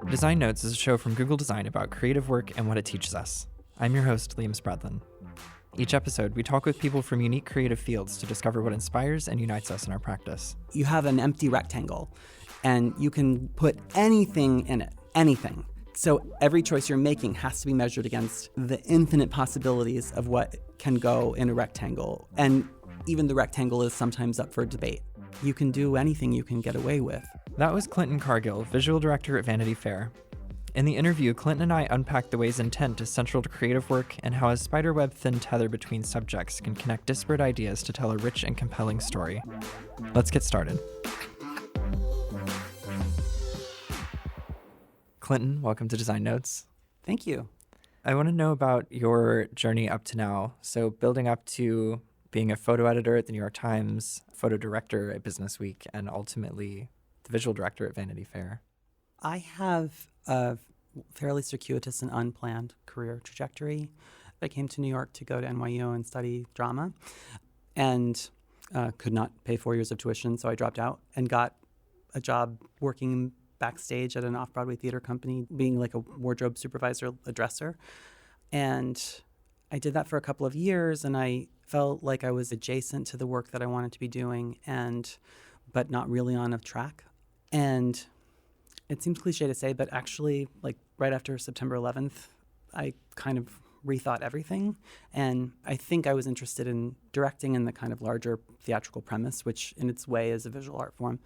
Design Notes is a show from Google Design about creative work and what it teaches us. I'm your host, Liam Spradlin. Each episode, we talk with people from unique creative fields to discover what inspires and unites us in our practice. You have an empty rectangle, and you can put anything in it, anything. So every choice you're making has to be measured against the infinite possibilities of what can go in a rectangle. And even the rectangle is sometimes up for debate. You can do anything you can get away with. That was Clinton Cargill, visual director at Vanity Fair. In the interview, Clinton and I unpacked the ways intent is central to creative work and how a spiderweb thin tether between subjects can connect disparate ideas to tell a rich and compelling story. Let's get started. Clinton, welcome to Design Notes. Thank you. I want to know about your journey up to now. So building up to being a photo editor at the New York Times, photo director at Businessweek, and ultimately the visual director at Vanity Fair. I have a fairly circuitous and unplanned career trajectory. I came to New York to go to NYU and study drama and could not pay 4 years of tuition, so I dropped out and got a job working backstage at an off-Broadway theater company, being like a wardrobe supervisor, a dresser. And I did that for a couple of years, and I felt like I was adjacent to the work that I wanted to be doing, but not really on a track. And it seems cliche to say, but actually, like right after September 11th, I kind of rethought everything. And I think I was interested in directing in the kind of larger theatrical premise, which in its way is a visual art form.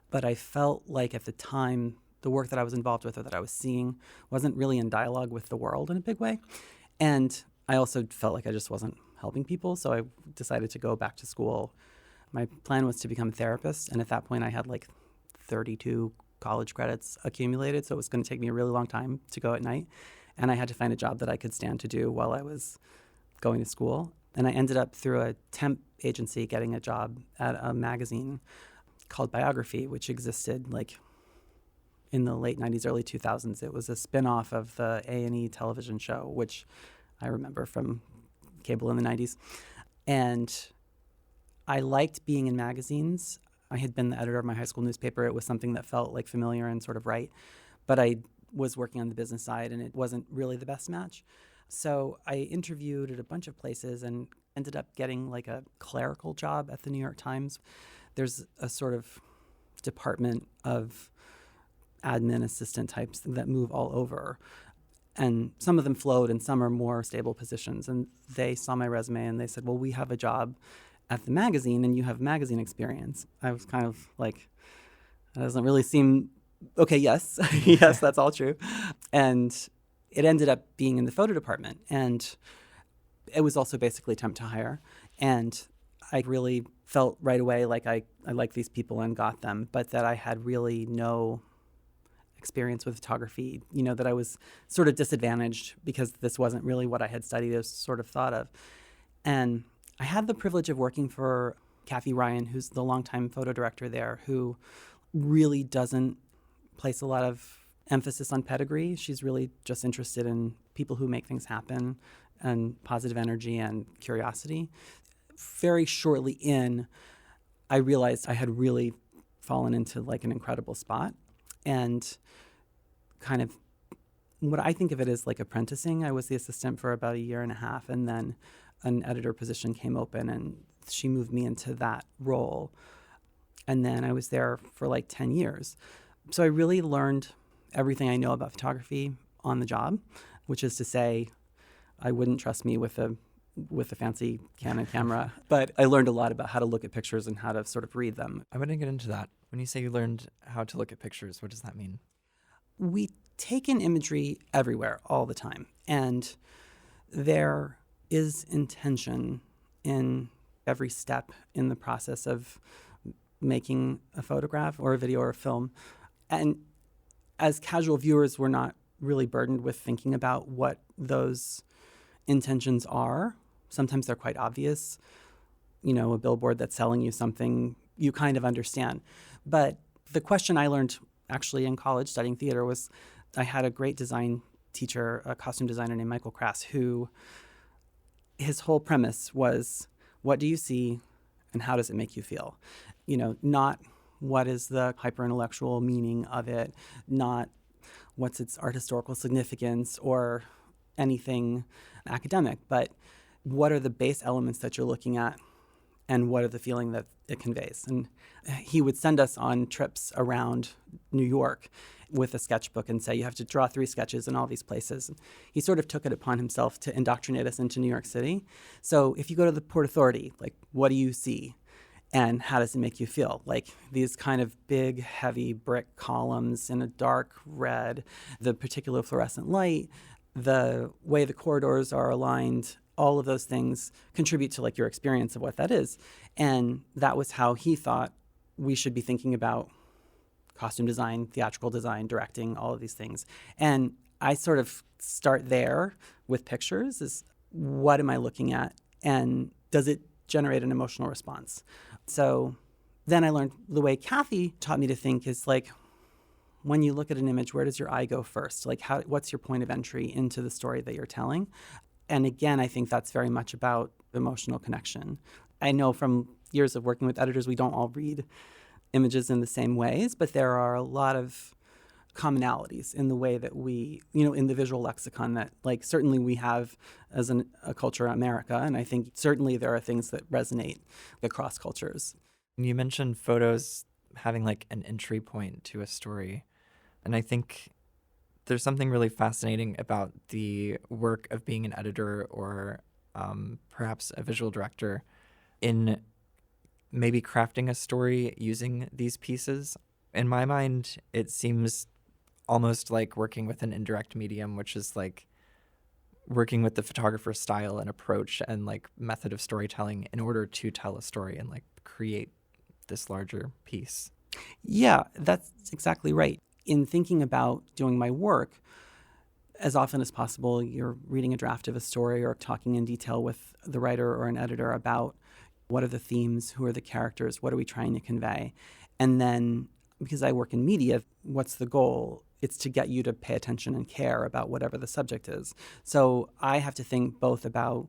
But I felt like at the time, the work that I was involved with or that I was seeing wasn't really in dialogue with the world in a big way. And I also felt like I just wasn't helping people. So I decided to go back to school. My plan was to become a therapist. And at that point, I had like 32 college credits accumulated. So it was going to take me a really long time to go at night. And I had to find a job that I could stand to do while I was going to school. And I ended up through a temp agency getting a job at a magazine called Biography, which existed like in the late 90s, early 2000s. It was a spin-off of the A&E television show, which I remember from cable in the 90s. And I liked being in magazines. I had been the editor of my high school newspaper. It was something that felt like familiar and sort of right. But I was working on the business side, and it wasn't really the best match. So I interviewed at a bunch of places and ended up getting like a clerical job at the New York Times. There's a sort of department of admin assistant types that move all over. And some of them float and some are more stable positions. And they saw my resume and they said, well, we have a job at the magazine and you have magazine experience. I was kind of like, that doesn't really seem, okay, yes, yes, that's all true. And it ended up being in the photo department. And it was also basically temp to hire. And I really felt right away like I liked these people and got them, but that I had really no experience with photography, that I was sort of disadvantaged because this wasn't really what I had studied or sort of thought of. And I had the privilege of working for Kathy Ryan, who's the longtime photo director there, who really doesn't place a lot of emphasis on pedigree. She's really just interested in people who make things happen and positive energy and curiosity. Very shortly in, I realized I had really fallen into like an incredible spot. And kind of what I think of it as like apprenticing. I was the assistant for about a year and a half, and then an editor position came open and she moved me into that role. And then I was there for like 10 years. So I really learned everything I know about photography on the job, which is to say I wouldn't trust me with a fancy Canon camera, but I learned a lot about how to look at pictures and how to sort of read them. I'm going to get into that. When you say you learned how to look at pictures, what does that mean? We take in imagery everywhere all the time, and there is intention in every step in the process of making a photograph or a video or a film. And as casual viewers, we're not really burdened with thinking about what those intentions are. Sometimes they're quite obvious. A billboard that's selling you something, you kind of understand. But the question I learned actually in college studying theater was, I had a great design teacher, a costume designer named Michael Crass, who his whole premise was, what do you see and how does it make you feel? Not what is the hyper-intellectual meaning of it, not what's its art historical significance or anything academic, but what are the base elements that you're looking at and what are the feeling that it conveys. And he would send us on trips around New York with a sketchbook and say, you have to draw 3 sketches in all these places. And he sort of took it upon himself to indoctrinate us into New York City. So if you go to the Port Authority, like, what do you see? And how does it make you feel? Like these kind of big, heavy brick columns in a dark red, the particular fluorescent light, the way the corridors are aligned, all of those things contribute to like your experience of what that is. And that was how he thought we should be thinking about costume design, theatrical design, directing, all of these things. And I sort of start there with pictures is what am I looking at? And does it generate an emotional response? So then I learned the way Kathy taught me to think is like, when you look at an image, where does your eye go first? Like, what's your point of entry into the story that you're telling? And again, I think that's very much about emotional connection. I know from years of working with editors, we don't all read images in the same ways, but there are a lot of commonalities in the way that we, in the visual lexicon that, like, certainly we have as a culture in America, and I think certainly there are things that resonate across cultures. You mentioned photos having like an entry point to a story, and I think there's something really fascinating about the work of being an editor or perhaps a visual director in maybe crafting a story using these pieces. In my mind, it seems almost like working with an indirect medium, which is like working with the photographer's style and approach and like method of storytelling in order to tell a story and like create this larger piece. Yeah, that's exactly right. In thinking about doing my work, as often as possible, you're reading a draft of a story or talking in detail with the writer or an editor about what are the themes, who are the characters, what are we trying to convey? And then, because I work in media, what's the goal? It's to get you to pay attention and care about whatever the subject is. So I have to think both about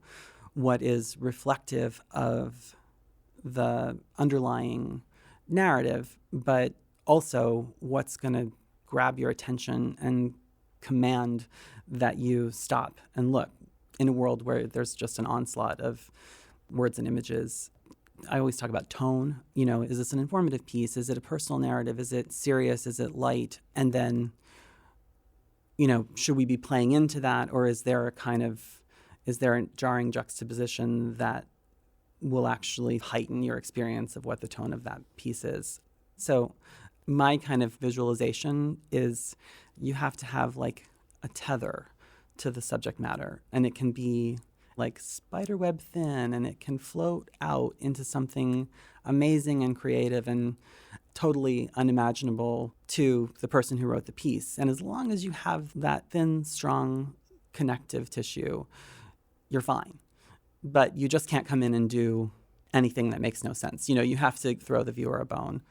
what is reflective of the underlying narrative, but also what's going to grab your attention and command that you stop and look in a world where there's just an onslaught of words and images. I always talk about tone. Is this an informative piece? Is it a personal narrative? Is it serious? Is it light? And then, should we be playing into that, or is there a jarring juxtaposition that will actually heighten your experience of what the tone of that piece is? So my kind of visualization is you have to have like a tether to the subject matter, and it can be like spiderweb thin, and it can float out into something amazing and creative and totally unimaginable to the person who wrote the piece. And as long as you have that thin, strong connective tissue, you're fine. But you just can't come in and do anything that makes no sense. You have to throw the viewer a bone.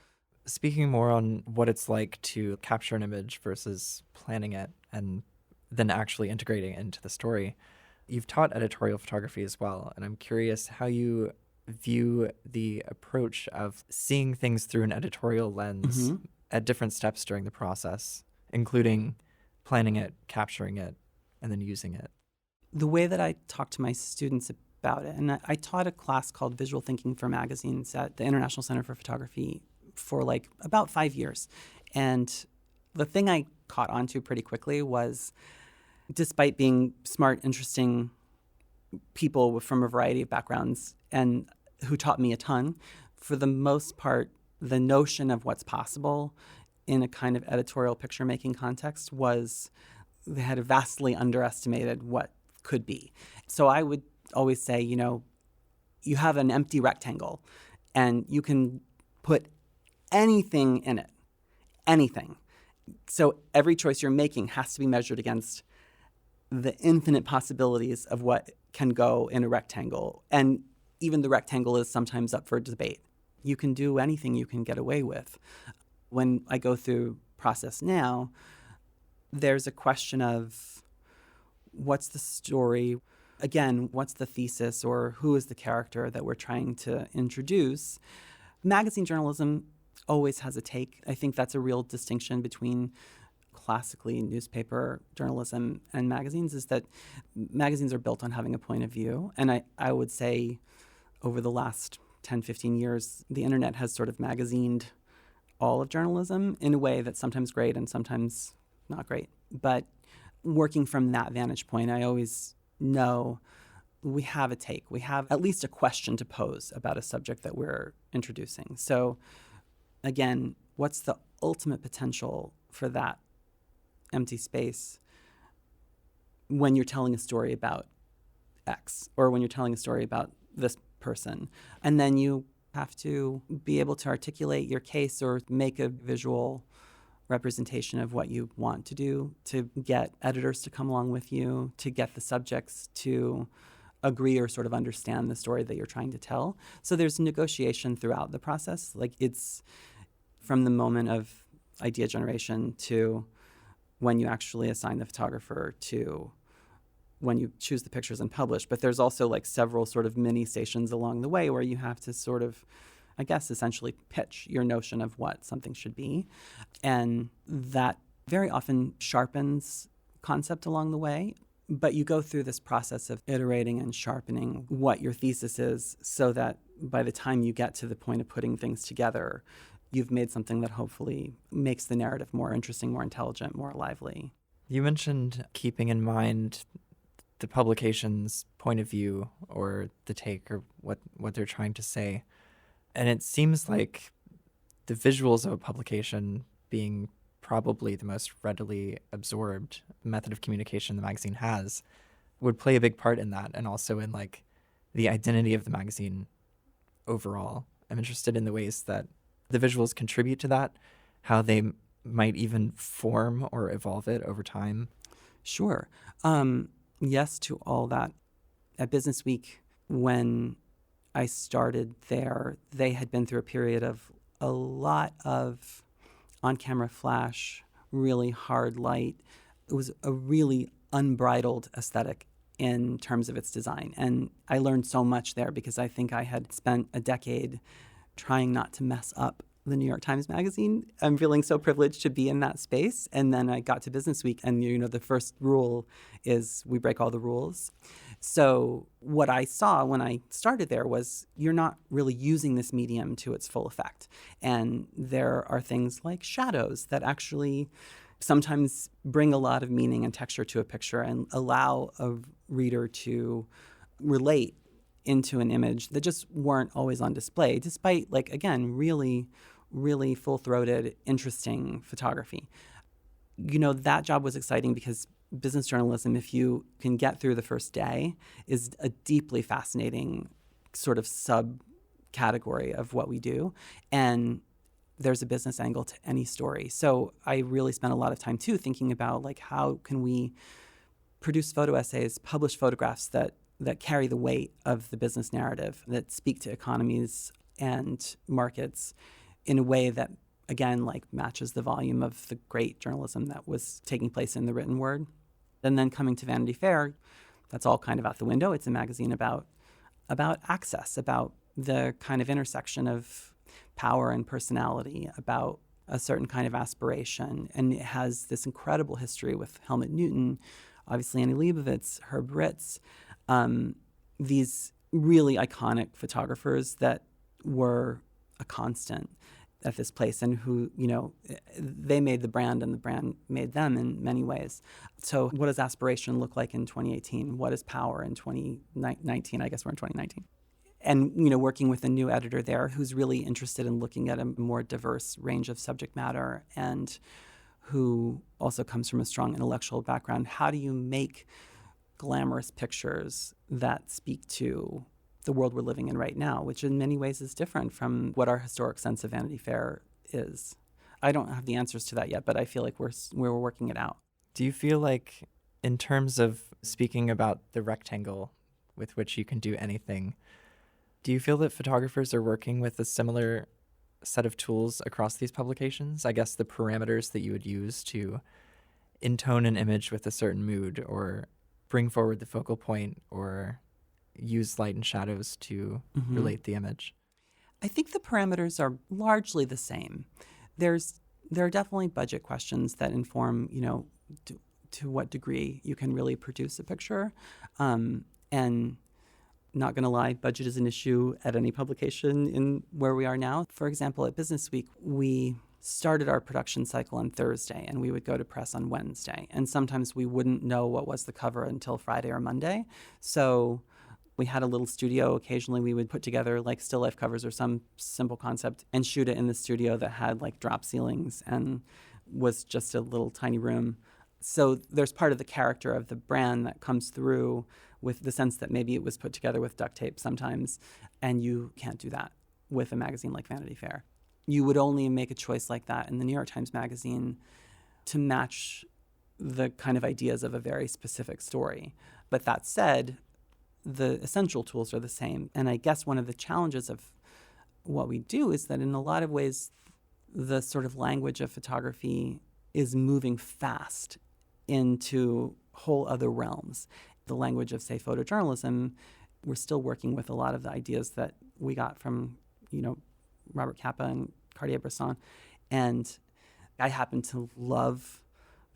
Speaking more on what it's like to capture an image versus planning it and then actually integrating it into the story, you've taught editorial photography as well, and I'm curious how you view the approach of seeing things through an editorial lens at different steps during the process, including planning it, capturing it, and then using it. The way that I talk to my students about it, and I taught a class called Visual Thinking for Magazines at the International Center for Photography for like about 5 years. And the thing I caught on to pretty quickly was, despite being smart, interesting people from a variety of backgrounds and who taught me a ton, for the most part, the notion of what's possible in a kind of editorial picture-making context was they had vastly underestimated what could be. So I would always say, you have an empty rectangle and you can put anything in it, anything. So every choice you're making has to be measured against the infinite possibilities of what can go in a rectangle. And even the rectangle is sometimes up for debate. You can do anything you can get away with. When I go through process now, there's a question of what's the story? Again, what's the thesis, or who is the character that we're trying to introduce? Magazine journalism, always has a take. I think that's a real distinction between classically newspaper journalism and magazines, is that magazines are built on having a point of view. And I would say over the last 10, 15 years, the internet has sort of magazined all of journalism in a way that's sometimes great and sometimes not great. But working from that vantage point, I always know we have a take. We have at least a question to pose about a subject that we're introducing. So again, what's the ultimate potential for that empty space when you're telling a story about X, or when you're telling a story about this person? And then you have to be able to articulate your case or make a visual representation of what you want to do, to get editors to come along with you, to get the subjects to agree or sort of understand the story that you're trying to tell. So there's negotiation throughout the process. Like, it's from the moment of idea generation to when you actually assign the photographer to when you choose the pictures and publish. But there's also like several sort of mini stations along the way where you have to sort of, I guess, essentially pitch your notion of what something should be. And that very often sharpens concept along the way. But you go through this process of iterating and sharpening what your thesis is, so that by the time you get to the point of putting things together, you've made something that hopefully makes the narrative more interesting, more intelligent, more lively. You mentioned keeping in mind the publication's point of view or the take or what they're trying to say. And it seems like the visuals of a publication being probably the most readily absorbed method of communication the magazine has would play a big part in that, and also in like the identity of the magazine overall. I'm interested in the ways that the visuals contribute to that, how they might even form or evolve it over time. Sure. Yes to all that. At Businessweek, when I started there, they had been through a period of a lot of on-camera flash, really hard light. It was a really unbridled aesthetic in terms of its design. And I learned so much there because I think I had spent a decade trying not to mess up the New York Times Magazine. I'm feeling so privileged to be in that space. And then I got to Businessweek, and the first rule is we break all the rules. So what I saw when I started there was you're not really using this medium to its full effect. And there are things like shadows that actually sometimes bring a lot of meaning and texture to a picture and allow a reader to relate into an image that just weren't always on display, despite, like, again, really, really full-throated, interesting photography. That job was exciting because business journalism, if you can get through the first day, is a deeply fascinating sort of subcategory of what we do. And there's a business angle to any story. So I really spent a lot of time, too, thinking about, like, how can we produce photo essays, publish photographs that carry the weight of the business narrative, that speak to economies and markets in a way that, again, like matches the volume of the great journalism that was taking place in the written word. And then coming to Vanity Fair, that's all kind of out the window. It's a magazine about access, about the kind of intersection of power and personality, about a certain kind of aspiration. And it has this incredible history with Helmut Newton, obviously Annie Leibovitz, Herb Ritz, these really iconic photographers that were a constant at this place, and who, they made the brand and the brand made them in many ways. So what does aspiration look like in 2018? What is power in 2019? I guess we're in 2019. And, working with a new editor there who's really interested in looking at a more diverse range of subject matter, and who also comes from a strong intellectual background. How do you make glamorous pictures that speak to the world we're living in right now, which in many ways is different from what our historic sense of Vanity Fair is? I don't have the answers to that yet, but I feel like we're working it out. Do you feel like, in terms of speaking about the rectangle with which you can do anything, do you feel that photographers are working with a similar set of tools across these publications? I guess the parameters that you would use to intone an image with a certain mood, or bring forward the focal point, or use light and shadows to relate the image. I think the parameters are largely the same. There are definitely budget questions that inform, to what degree you can really produce a picture. And not going to lie, budget is an issue at any publication in where we are now. For example, at Businessweek, we started our production cycle on Thursday, and we would go to press on Wednesday. And sometimes we wouldn't know what was the cover until Friday or Monday. So we had a little studio. Occasionally we would put together like still life covers or some simple concept and shoot it in the studio that had like drop ceilings and was just a little tiny room. So there's part of the character of the brand that comes through with the sense that maybe it was put together with duct tape sometimes, and you can't do that with a magazine like Vanity Fair. You would only make a choice like that in the New York Times Magazine to match the kind of ideas of a very specific story. But that said, the essential tools are the same. And I guess one of the challenges of what we do is that in a lot of ways, the sort of language of photography is moving fast into whole other realms. The language of, say, photojournalism, we're still working with a lot of the ideas that we got from, Robert Capa and Cartier-Bresson. And I happen to love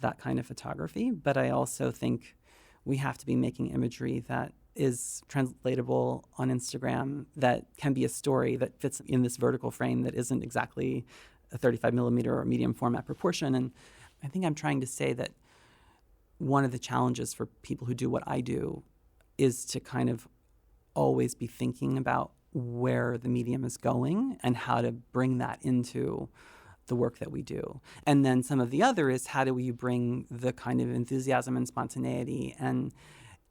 that kind of photography, but I also think we have to be making imagery that is translatable on Instagram, that can be a story that fits in this vertical frame that isn't exactly a 35 millimeter or medium format proportion. And I think I'm trying to say that one of the challenges for people who do what I do is to kind of always be thinking about where the medium is going and how to bring that into the work that we do. And then some of the other is how do we bring the kind of enthusiasm and spontaneity and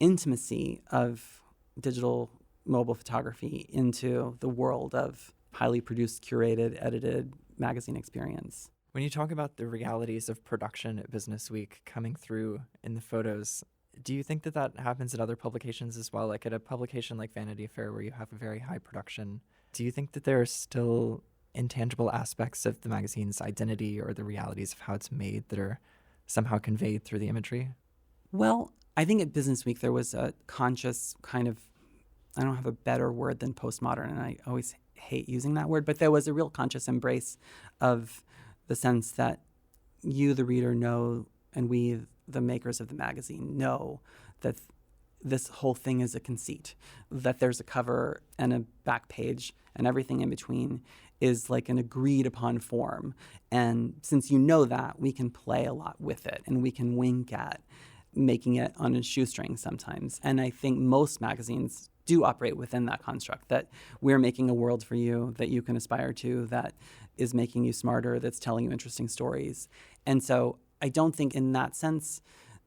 intimacy of digital mobile photography into the world of highly produced, curated, edited magazine experience. When you talk about the realities of production at Businessweek coming through in the photos, do you think that happens at other publications as well? Like at a publication like Vanity Fair where you have a very high production, do you think that there are still intangible aspects of the magazine's identity or the realities of how it's made that are somehow conveyed through the imagery? Well, I think at Businessweek there was a conscious kind of, I don't have a better word than postmodern, and I always hate using that word, but there was a real conscious embrace of the sense that you, the reader, know, and we, the makers of the magazine, know that this whole thing is a conceit, that there's a cover and a back page and everything in between is like an agreed upon form. And since you know that, we can play a lot with it and we can wink at making it on a shoestring sometimes. And I think most magazines do operate within that construct, that we're making a world for you that you can aspire to, that is making you smarter, that's telling you interesting stories. And so I don't think in that sense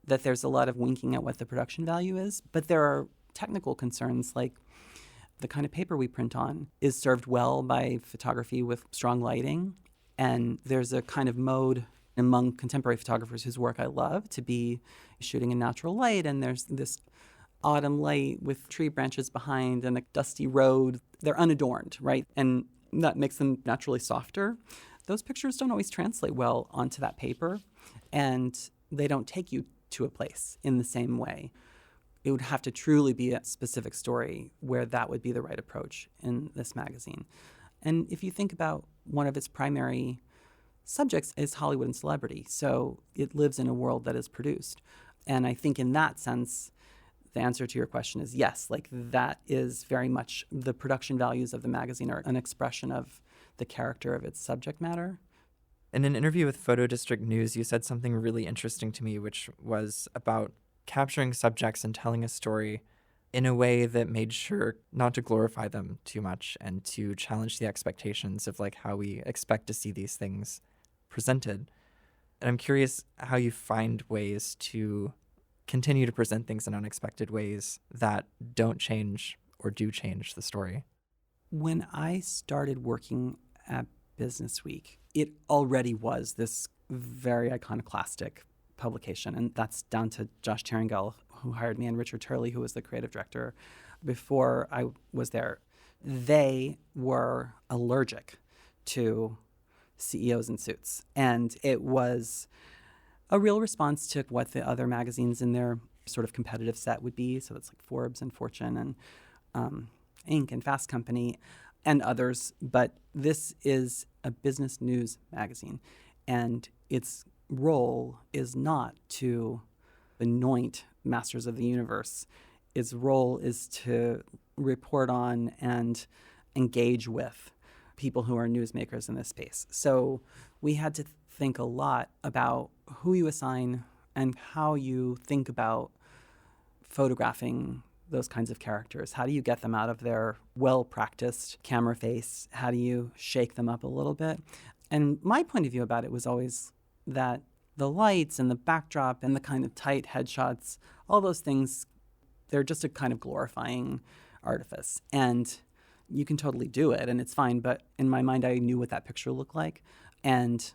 that there's a lot of winking at what the production value is, but there are technical concerns like the kind of paper we print on is served well by photography with strong lighting. And there's a kind of mode among contemporary photographers whose work I love to be shooting in natural light. And there's this autumn light with tree branches behind and a dusty road. They're unadorned, right? And that makes them naturally softer. Those pictures don't always translate well onto that paper, and they don't take you to a place in the same way. It would have to truly be a specific story where that would be the right approach in this magazine. And if you think about one of its primary subjects is Hollywood and celebrity, so it lives in a world that is produced. And I think in that sense, the answer to your question is yes, like that is very much the production values of the magazine are an expression of the character of its subject matter. In an interview with Photo District News, you said something really interesting to me, which was about capturing subjects and telling a story in a way that made sure not to glorify them too much and to challenge the expectations of like how we expect to see these things presented. And I'm curious how you find ways to continue to present things in unexpected ways that don't change or do change the story. When I started working at Businessweek, it already was this very iconoclastic publication. And that's down to Josh Terringell, who hired me, and Richard Turley, who was the creative director before I was there. They were allergic to CEOs in suits. And it was a real response to what the other magazines in their sort of competitive set would be. So that's like Forbes and Fortune and Inc. and Fast Company. and others, but this is a business news magazine, and its role is not to anoint masters of the universe. Its role is to report on and engage with people who are newsmakers in this space. So we had to think a lot about who you assign and how you think about photographing those kinds of characters. How do you get them out of their well-practiced camera face? How do you shake them up a little bit? And my point of view about it was always that the lights and the backdrop and the kind of tight headshots, all those things, they're just a kind of glorifying artifice. And you can totally do it, and it's fine. But in my mind, I knew what that picture looked like. And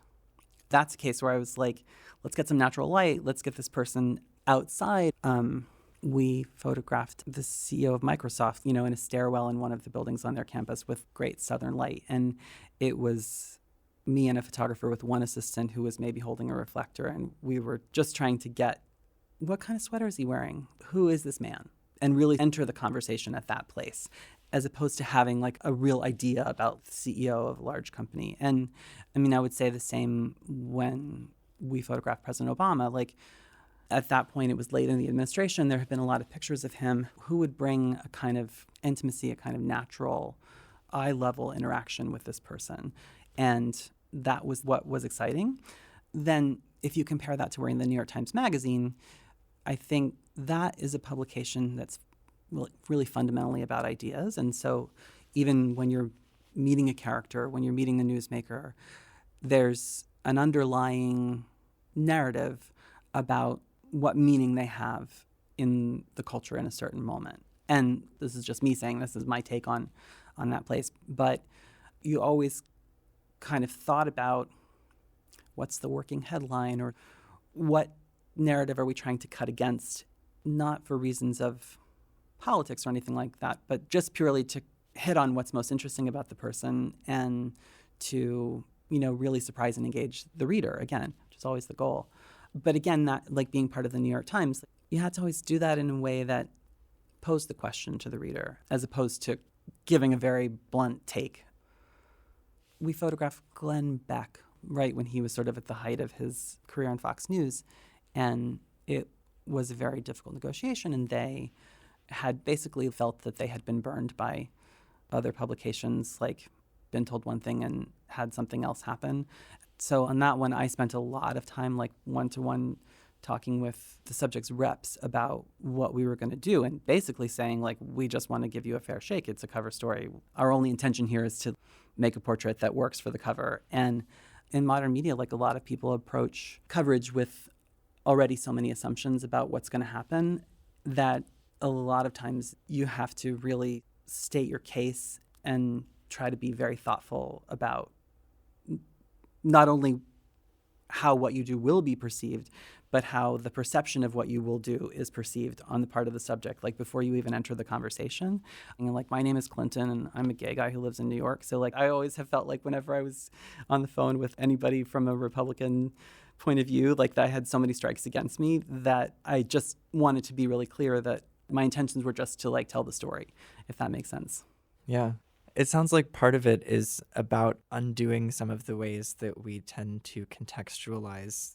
that's a case where I was like, let's get some natural light. Let's get this person outside. We photographed the CEO of Microsoft, in a stairwell in one of the buildings on their campus with great southern light. And it was me and a photographer with one assistant who was maybe holding a reflector. And we were just trying to get, what kind of sweater is he wearing? Who is this man? And really enter the conversation at that place, as opposed to having like a real idea about the CEO of a large company. And I mean, I would say the same when we photographed President Obama. Like, at that point, it was late in the administration. There had been a lot of pictures of him who would bring a kind of intimacy, a kind of natural eye-level interaction with this person. And that was what was exciting. Then if you compare that to wearing the New York Times Magazine, I think that is a publication that's really fundamentally about ideas. And so even when you're meeting a character, when you're meeting a newsmaker, there's an underlying narrative about what meaning they have in the culture in a certain moment. And this is just me saying this is my take on that place. But you always kind of thought about what's the working headline, or what narrative are we trying to cut against, not for reasons of politics or anything like that, but just purely to hit on what's most interesting about the person and to, really surprise and engage the reader, again, which is always the goal. But again, that, like being part of the New York Times, you had to always do that in a way that posed the question to the reader, as opposed to giving a very blunt take. We photographed Glenn Beck right when he was sort of at the height of his career on Fox News, and it was a very difficult negotiation, and they had basically felt that they had been burned by other publications, like been told one thing and had something else happen. So on that one, I spent a lot of time, like one-to-one, talking with the subject's reps about what we were going to do, and basically saying, like, we just want to give you a fair shake. It's a cover story. Our only intention here is to make a portrait that works for the cover. And in modern media, like, a lot of people approach coverage with already so many assumptions about what's going to happen that a lot of times you have to really state your case and try to be very thoughtful about not only how what you do will be perceived, but how the perception of what you will do is perceived on the part of the subject, like before you even enter the conversation. And like, my name is Clinton, and I'm a gay guy who lives in New York. So like, I always have felt like whenever I was on the phone with anybody from a Republican point of view, like, that I had so many strikes against me that I just wanted to be really clear that my intentions were just to like tell the story, if that makes sense. Yeah. It sounds like part of it is about undoing some of the ways that we tend to contextualize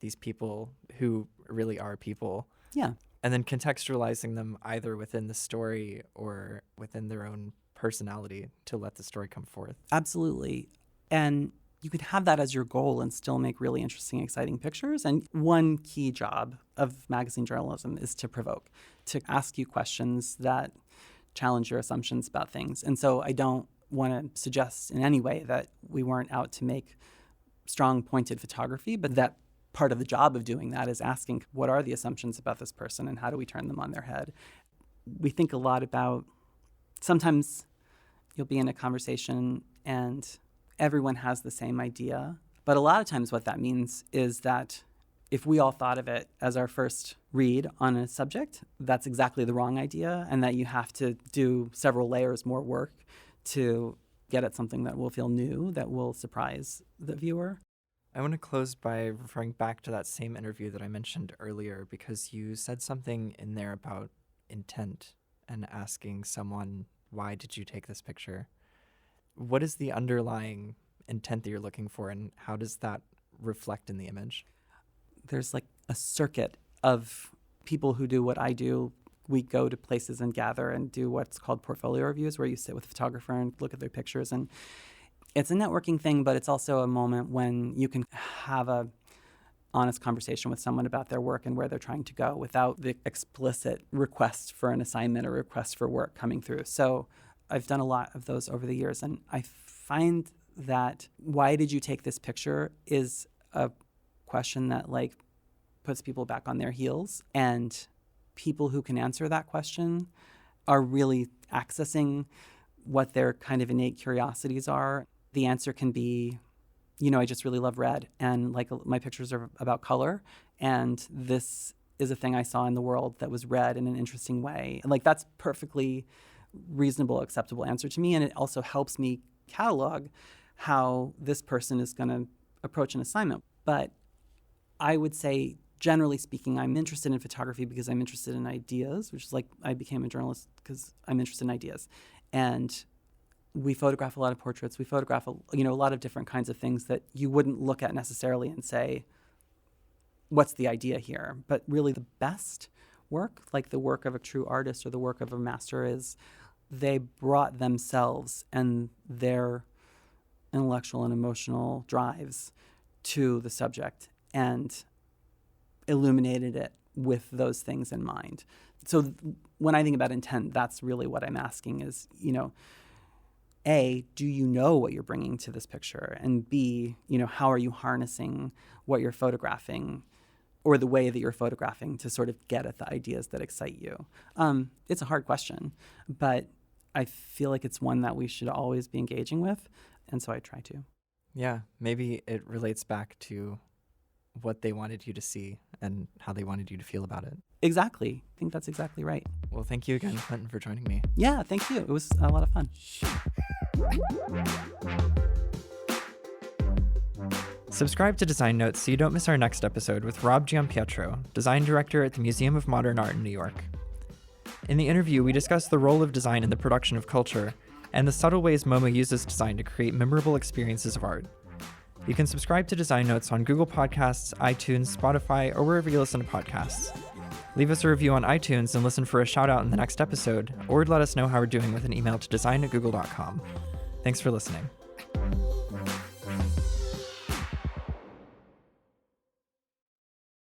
these people who really are people. Yeah. And then contextualizing them either within the story or within their own personality to let the story come forth. Absolutely. And you could have that as your goal and still make really interesting, exciting pictures. And one key job of magazine journalism is to provoke, to ask you questions that challenge your assumptions about things. And so I don't want to suggest in any way that we weren't out to make strong, pointed photography, but that part of the job of doing that is asking, what are the assumptions about this person and how do we turn them on their head? We think a lot about, sometimes you'll be in a conversation and everyone has the same idea. But a lot of times what that means is that if we all thought of it as our first read on a subject, that's exactly the wrong idea, and that you have to do several layers more work to get at something that will feel new, that will surprise the viewer. I want to close by referring back to that same interview that I mentioned earlier, because you said something in there about intent and asking someone, why did you take this picture? what is the underlying intent that you're looking for, and how does that reflect in the image? There's like a circuit of people who do what I do. We go to places and gather and do what's called portfolio reviews, where you sit with a photographer and look at their pictures. And it's a networking thing, but it's also a moment when you can have a honest conversation with someone about their work and where they're trying to go without the explicit request for an assignment or request for work coming through. So I've done a lot of those over the years, and I find that why did you take this picture is a question that like puts people back on their heels, and people who can answer that question are really accessing what their kind of innate curiosities are. The answer can be, I just really love red, and like my pictures are about color, and this is a thing I saw in the world that was red in an interesting way. And like that's perfectly reasonable, acceptable answer to me, and it also helps me catalog how this person is going to approach an assignment. But I would say, generally speaking, I'm interested in photography because I'm interested in ideas, which is like I became a journalist because I'm interested in ideas. And we photograph a lot of portraits. We photograph a lot of different kinds of things that you wouldn't look at necessarily and say, what's the idea here? But really the best work, like the work of a true artist or the work of a master, is they brought themselves and their intellectual and emotional drives to the subject and illuminated it with those things in mind. So when I think about intent, that's really what I'm asking is, A, do you know what you're bringing to this picture? And B, how are you harnessing what you're photographing or the way that you're photographing to sort of get at the ideas that excite you? It's a hard question, but I feel like it's one that we should always be engaging with. And so I try to. Yeah, maybe it relates back to what they wanted you to see and how they wanted you to feel about it. Exactly. I think that's exactly right. Well, thank you again, Clinton, for joining me. Yeah, thank you. It was a lot of fun. Subscribe to Design Notes so you don't miss our next episode with Rob Giampietro, design director at the Museum of Modern Art in New York. In the interview, we discuss the role of design in the production of culture and the subtle ways MoMA uses design to create memorable experiences of art. You can subscribe to Design Notes on Google Podcasts, iTunes, Spotify, or wherever you listen to podcasts. Leave us a review on iTunes and listen for a shout out in the next episode, or let us know how we're doing with an email to design@google.com. Thanks for listening.